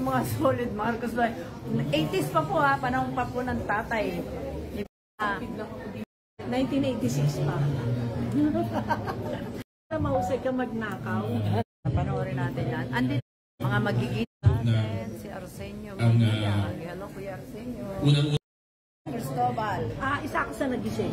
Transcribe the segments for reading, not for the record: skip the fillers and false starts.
mga solid Marcos Loy. 80s pa po ha, panahon pa po ng tatay. 1986 pa. Mahusay ka magnakaw. Panoorin natin yan. Andito mga magiging natin, si Arsenio. Hello, Kuya Arsenio. Cristobal. Isa ka sa nagising.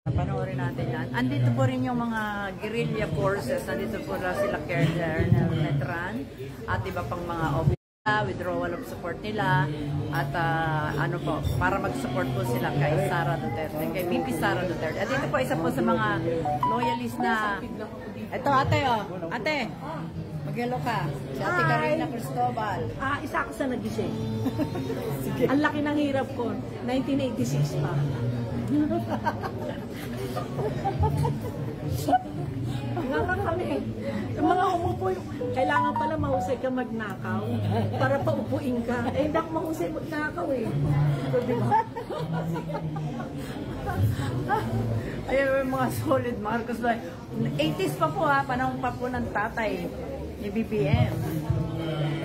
Panoorin natin yan. Andito po rin yung mga guerrilla forces. Andito po sila Colonel Metran at iba pang mga officer. Withdrawal of support nila at ano po, para mag-support po sila kay Sara Duterte, kay VP Sara Duterte. At ito po isa po sa mga loyalist na ito ate ate mag-hello ka, si Ate Karina Cristobal. Isa ka sa nagising. Ang laki ng hirap ko, 1986 pa. Ngaka kami. Yung mga umupo, kailangan pala mahusay ka magnakaw para paupuin ka. Hindi ako mahusay magnakaw So, diba? Ayan yung mga solid Marcos Loy. 80s pa po ha, panahon pa po ng tatay ni BBM.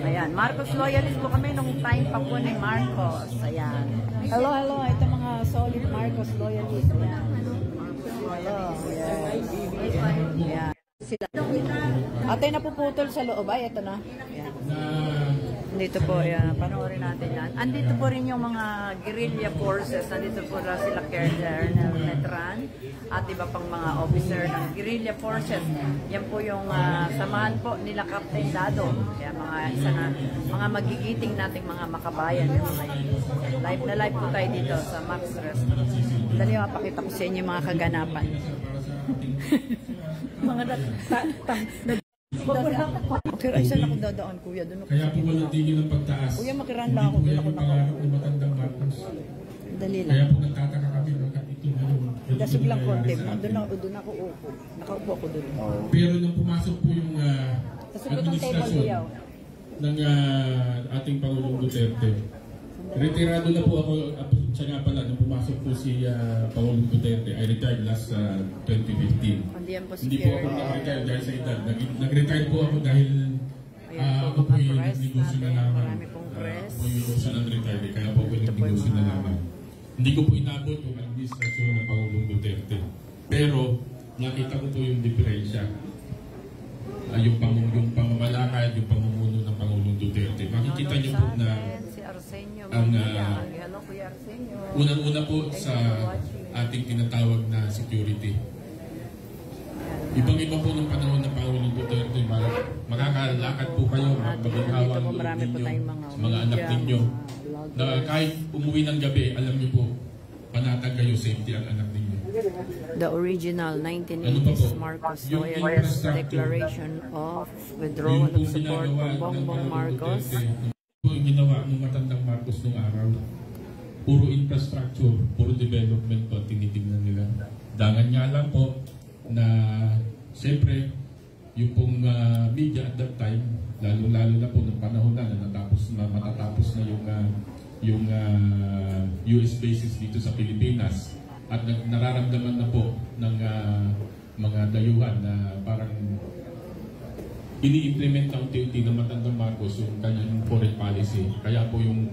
Ayan, Marcos loyalist po kami nung time pa po ni Marcos. Ayan. Hello. Ito mga solid Marcos loyalist. Ayan. Hello. Ayan. Sila. Ate, napuputol sa loob. Ay, ito na. Ayan. Dito po, panoorin natin yan. Andito po rin yung mga guerrilla forces. Andito po sila Colonel Metran at iba pang mga officer ng guerrilla forces. Yan po yung samahan po nila Captain Dado. Kaya mga magigiting nating mga makabayan. Live na live po tayo dito sa Max Restaurant. Dali, mapakita ko sa inyo yung mga kaganapan. Mga okay, ay saan ako dadaan, kuya? Doon ako. Kaya po walang tigil ng pagtaas. Kuya, makiran lang ako. Doon ako pangarap ng matandang Marcos. Dali lang. Kaya po nagtataka kami bakit ito Dasig lang konti. Doon ako upo. Nakaupo ako doon. Pero nung pumasok po yung administrasyon ng ating Pangulong Duterte, retirado na po ako. Siya nga pala, nung pumasok po si Pangulong Duterte, I retired last 2015. Hindi po ako nag-retire dahil sa edad. Nag-retire po ako dahil ako po yung negosyo na naman. Ako yung negosyo ng retire, kaya po ako yung negosyo na naman. Hindi ko po inabot yung administrasyon ng Pangulong Duterte. Pero nakita ko po yung diferensya. Yung pamamalakad, yung pamumuno ng Pangulong Duterte. Makikita niyo po na ang unang-una po sa ating tinatawag na security. Ibang-iba po ng panahon ng Pangulong Duterte, makakalakad po kayo, magbabawang ninyo, mga anak ninyo, na kahit umuwi ng gabi, alam niyo po, panatag kayo, safety ang anak ninyo. The original 1980s Marcos Loyalist Declaration of Withdrawal of Support from Bongbong Marcos. Yung ginawa ng matandang Marcos nung araw, puro infrastructure, puro development po tinitingnan nila. Dangan nga lang po na siyempre yung pong media at that time, lalo-lalo na po ng panahon na matatapos na yung US bases dito sa Pilipinas at nararamdaman na po ng mga dayuhan na parang ini-implement ng unti-unti ng matandang Marcos yung kanyang foreign policy. Kaya po yung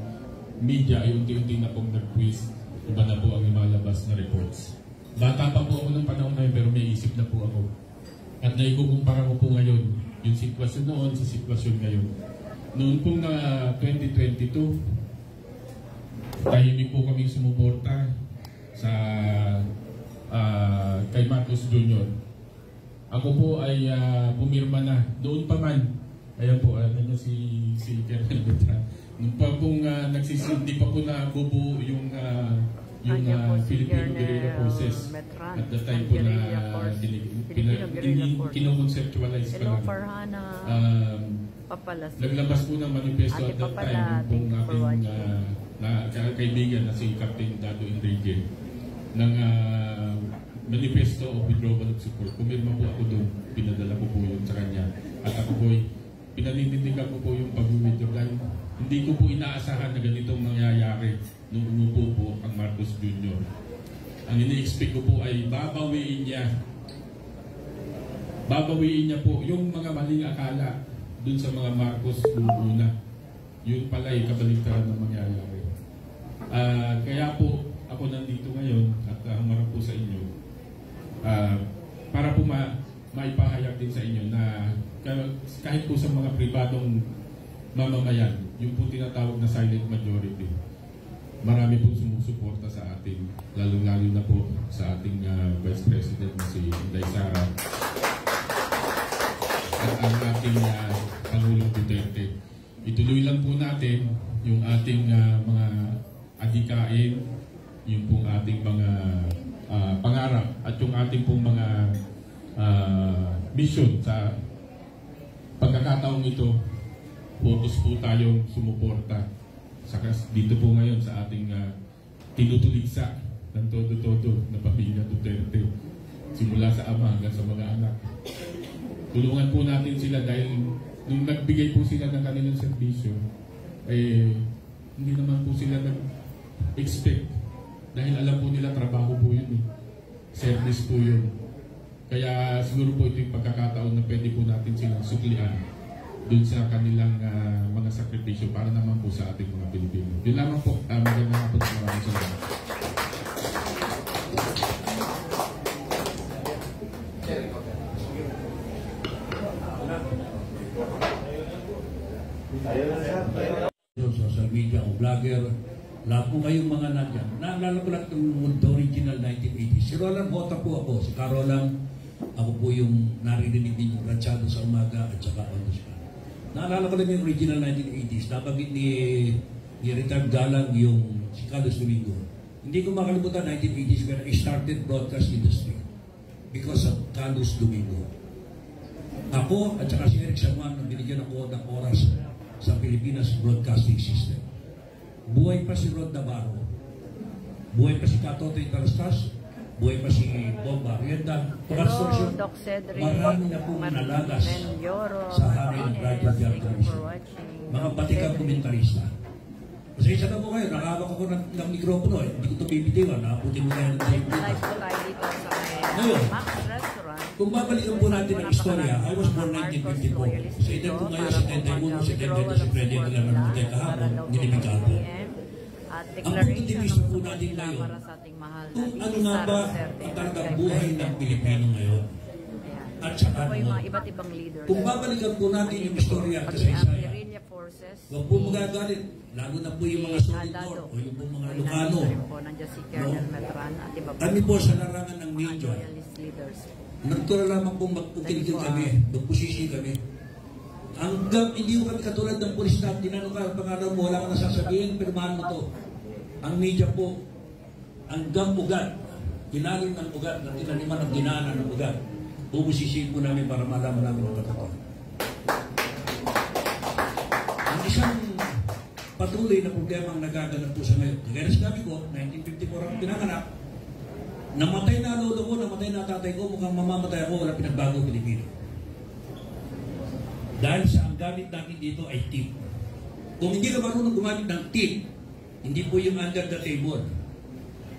media ay unti-unti na pong nag-twist, iba na po ang imalabas na reports. Bata pa po ako ng panahon na yun, pero may isip na po ako. At naikukumpara ko po ngayon, yung sitwasyon noon sa sitwasyon ngayon. Noon pong na 2022, tahimik po kaming sumuporta sa kay Marcos Jr. Ako po ay pumirma na doon pa man. Ayan po, nandiyan si Colonel Betran. Nung pa pong nagsisindi pa po na bubuo yung Filipino Guerrilla Forces. At the time po na kinoconceptualize pa lang. Naglabas po ng manifesto at that time kung ating kaibigan na si Captain Dado Enrique ng manifesto of withdrawal of support. Pumirma po ako doon, pinadala ko po yun sa kanya. At ako po, pinaninindigan ko po yung pag-withdraw. Hindi ko po inaasahan na ganitong mangyayari nung umupo po ang Marcos Jr. Ang ini-expect ko po ay babawiin niya po yung mga maling akala dun sa mga Marcos noong una. yun pala ay kabaligtaran ng mangyayari. Kaya po ako nandito ngayon at humarap po sa inyo para po maipahayag din sa inyo na kahit po sa mga pribadong mamamayan, yung po tinatawag na silent majority, marami pong sumusuporta sa atin, lalo-lalo na po sa ating Vice President na si Inday Sara at ang ating Pangulong Duterte. Ituloy lang po natin yung ating mga adhikain, yung pong ating mga pangarap at yung ating pong mga mission sa pagkakataong ito. Focus po tayong sumuporta dito po ngayon sa ating tinutuligsa ng todo-todo na pamilya Duterte, simula sa ama hanggang sa mga anak. Tulungan po natin sila dahil nung nagbigay po sila ng kanilang serbisyo, hindi naman po sila nag-expect dahil alam po nila trabaho po yun service po yun. Kaya siguro po ito yung pagkakataon na pwede po natin silang suklian dun sa kanilang mga sakripisyo para naman po sa ating mga Pilipino. Yun lamang po. Magandang hapon. Maraming salamat. Social media o vlogger, lahat po kayong mga nandiyan. Naalala ko lang yung The Original 1980. Si Roland Bota po ako. Si Carolang, ako po yung narinig din yung Ranchado sa umaga at saka on the spot. Naalala ko lang yung original 1980s. Napagit ni retired galang yung si Carlos Domingo. Hindi ko makalimutan 1980s when I started broadcast industry because of Carlos Domingo. Ako at saka si Eric Samuan binigyan ako ng oras sa Pilipinas Broadcasting System. Buhay pa si Rod Navarro. Buhay pa si Katotoy Talastas. Buhay pa si Bomba Rienda. Hello, Doc Cedric. Marami na pong nalagas sa hari ng Radio Television. Mga batikang komentarista. Pasensya na po kayo, nakahawak ako ng mikropono. Hindi ko ito bibitiwan. Nakaputin mo kayo ng tayo dito. Live po tayo dito sa Ngayon, Max Restaurant. kung babalikan po natin ang istorya, I was born 1954. Sa edad ko ngayon, 71, 72, si Freddy ang ilan ng mutay kahapon, ginimikado. Ang pagkutibista po natin ngayon, kung ano nga ba ang talagang buhay ng Pilipino ngayon. At saka naman, kung babalikan po natin yung istorya at kasaysayan, huwag po magagalit, lalo na po yung mga solidor o yung po mga Ilocano. Kami po sa larangan ng media, natural lamang pong magpukiligil kami, magpusisi kami. Hanggang hindi ko kami katulad ng pulis na tinanong ka, pangalan mo, wala ka nasasabihin, pirmahan mo to. Ang media po, hanggang ugat, ginaling ng ugat, na tinaniman ng ginaanan ng ugat, bubusisiin po namin para malaman namin ang katotohanan. Ang isang patuloy na problema ang nagaganap po sa ngayon. Kaya sabi ko, 1954 ang pinanganak, namatay na lolo ko, namatay na tatay ko, mukhang mamamatay ako, wala pinagbago Pilipino. Dahil sa ang gamit natin dito ay tip. Kung hindi ka marunong gumamit ng tip, hindi po yung under the table.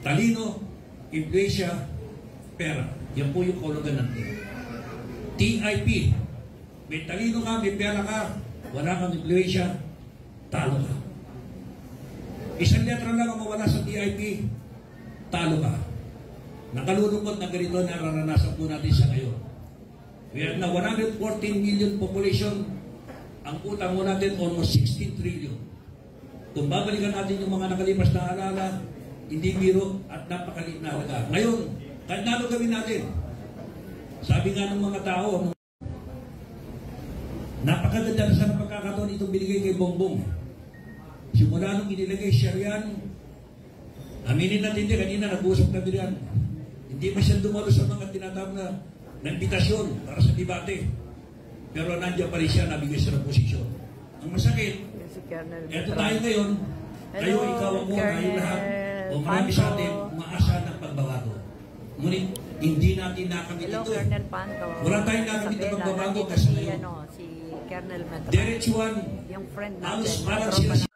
Talino, influensya, pera. Yan po yung kaulugan ng tip. TIP. May talino ka, may pera ka, wala kang influensya, talo ka. Isang letra lang ang mawala sa TIP, talo ka. Nakalulungkot na ganito na naranasan po natin sa ngayon. We have na 114 million population. Ang utang mo natin almost 16 trillion. Kung babalikan natin yung mga nakalipas na alala, hindi biro at napakaliit na halaga. Ngayon, kahit nalo gawin natin, sabi nga ng mga tao, napakaganda na sana pagkakataon itong binigay kay Bongbong. Simula nung inilagay siya riyan, aminin natin din, kanina nag-usap na din. Hindi pa siya dumalo sa mga tinatawag na imbitasyon para sa debate. Pero nandiyan pa rin siya, nabigay siya ng posisyon. Ang masakit, eto tayo ngayon, kayo, ikaw ako, tayo lahat, o marami sa atin, umaasa ng pagbabago. Ngunit, hindi natin nakamit ito. Wala tayong nakamit na pagbabago kasi ngayon. Diretsuan, halos parang sila sa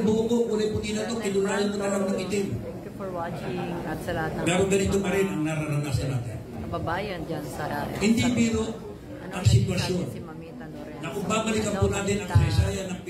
buko ko, kulay puti na ito, kinulayan mo na lang ng itim. Thank you for watching at sa lahat ng pero ganito pa rin ang nararanasan natin. Kababayan dyan sa hindi biro ang sitwasyon na kung babalikan po natin ang kasaysayan ng